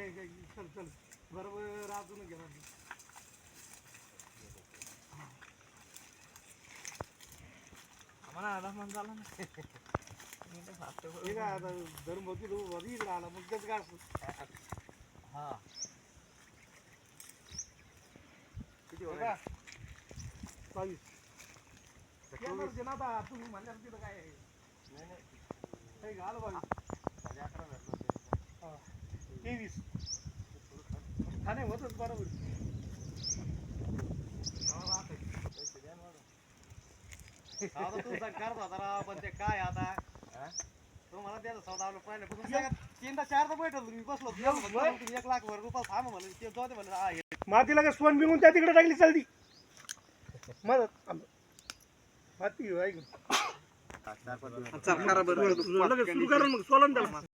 चल चल बरोबर अजून घे आम्हाला आला मन झाला ना ठीक आहे आता धरून होती तू वरी इकडे आला मग तेच काय हा किती होता 22 येणार ना आता तुम्ही म्हणल्या तिथं काय नाही नाही काही घाल 23 ठाणे होतच बरोबर आता तू करत होता राव पण ते काय आता तो मला त्याचा सौदा आलो पाहिलं पण तीनदा चारदा बैठल मी बसलो 1 लाख वर रुपये थांब म्हणलं ते जाऊ दे म्हणलं मातीला काय सोन बिंगून त्या तिकडे टाकली चालती मग माती ऐक 4-5 दिवस सुरू करा मग सोलन द्या